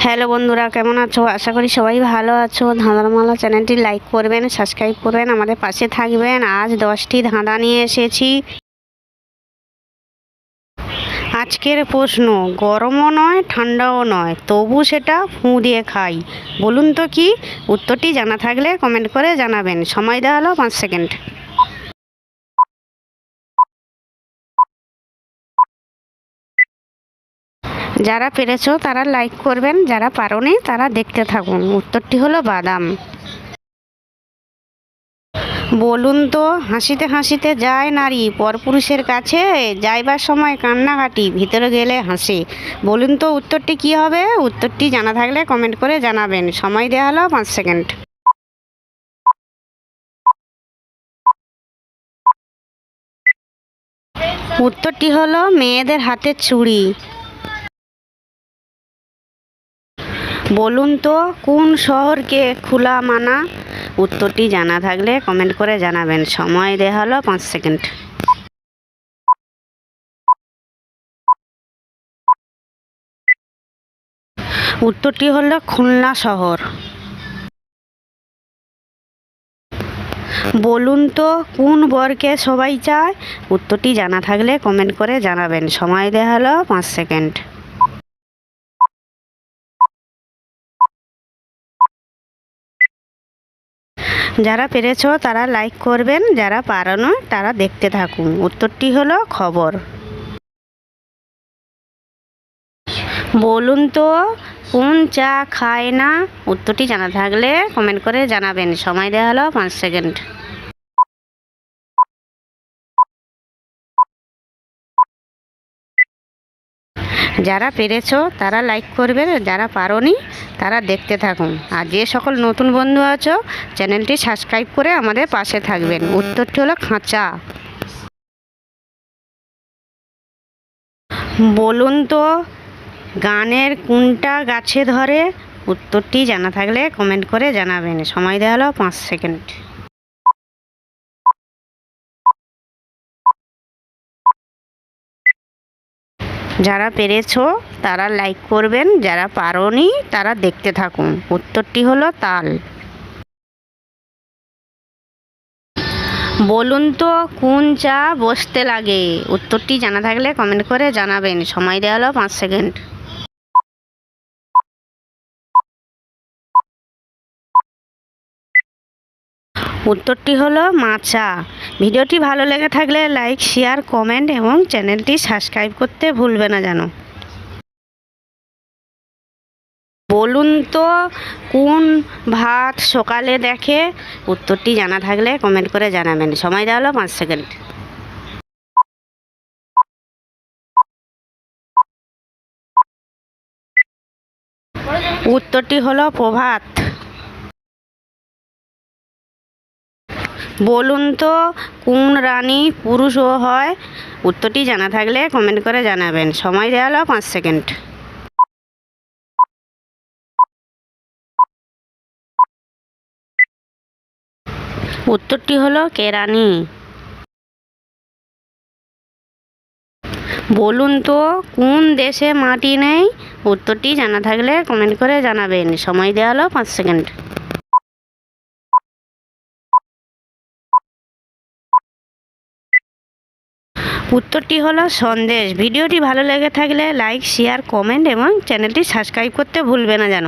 Hello বন্ধুরা, কেমন আছো? আশা করি সবাই ভালো আছো। ধাঁধারমালা চ্যানেলটি লাইক করবেন, সাবস্ক্রাইব করবেন, আমাদের পাশে থাকবেন। আজ 10টি ধাঁধা নিয়ে এসেছি। আজকের প্রশ্ন, গরমও নয় ঠান্ডাও নয়, তবু সেটা ফুঁ দিয়ে খাই। বলুন তো কি? উত্তরটি জানা থাকলে কমেন্ট করে জানাবেন। সময় দেওয়া হলো 5 সেকেন্ড। যারা পেরেছো তারা লাইক করবেন, যারা পারোনি তারা দেখতে থাকুন। উত্তরটি হলো বাদাম। বলুন তো, হাসিতে হাসিতে যায় নারী পরপুরুষের কাছে, যাইবার সময় কান্নাকাটি, ভিতরে গেলে হাসে। বলুন তো উত্তরটি কি হবে? উত্তরটি জানা থাকলে কমেন্ট করে জানাবেন। সময় দেওয়া হলো 5 সেকেন্ড। উত্তরটি হলো মেয়েদের হাতের চুড়ি। বলুন তো কোন শহরকে খোলা মানা? উত্তরটি জানা থাকলে কমেন্ট করে জানাবেন। সময় দেওয়া হলো 5 সেকেন্ড। উত্তরটি হলো খুলনা শহর। বলুন তো কোন বরকে সবাই চায়? উত্তরটি জানা থাকলে কমেন্ট করে জানাবেন। সময় দেওয়া হলো 5 সেকেন্ড। যারা পেরেছো তারা লাইক করবেন, যারা পারোনি তারা দেখতে থাকুন। উত্তরটি হলো খবর। বলুন তো কোন চা খায় না? উত্তরটি জানা থাকলে কমেন্ট করে জানাবেন। সময় দেওয়া হলো 5 সেকেন্ড। যারা পেরেছো তারা লাইক করবেন, যারা পারোনি তারা দেখতে থাকুন। আর যে সকল নতুন বন্ধু আছো চ্যানেলটি সাবস্ক্রাইব করে আমাদের পাশে থাকবেন। উত্তরটি হলো খাঁচা। বলুন তো গানের কোনটা গাছে ধরে? উত্তরটি জানা থাকলে কমেন্ট করে জানাবেন। সময় দেওয়া হলো 5 সেকেন্ড। যারা পেরেছো তারা লাইক করবেন, যারা পারোনি তারা দেখতে থাকুন। উত্তরটি হলো তাল। বলুন তো কোন চা বসতে লাগে? উত্তরটি জানা থাকলে কমেন্ট করে জানাবেন। সময় দেওয়া হলো 5 সেকেন্ড। উত্তরটি হলো মাচা। ভিডিওটি ভালো লেগে থাকলে লাইক, শেয়ার, কমেন্ট এবং চ্যানেলটি সাবস্ক্রাইব করতে ভুলবে না যেন। বলুন তো কোন ভাত সকালে দেখে? উত্তরটি জানা থাকলে কমেন্ট করে জানাবেন। সময় দেওয়া হলো 5 সেকেন্ড। উত্তরটি হলো প্রভাত। বলুন তো কোন রানী পুরুষও হয়? উত্তরটি জানা থাকলে কমেন্ট করে জানাবেন। সময় দেওয়া হলো 5 সেকেন্ড। উত্তরটি হলো কেরানি। বলুন তো কোন দেশে মাটি নেই? উত্তরটি জানা থাকলে কমেন্ট করে জানাবেন। সময় দেওয়া হলো 5 সেকেন্ড। উত্তরটি হলো সন্দেশ। ভিডিওটি ভালো লেগে থাকলে লাইক, শেয়ার, কমেন্ট এবং চ্যানেলটি সাবস্ক্রাইব করতে ভুলবে না যেন।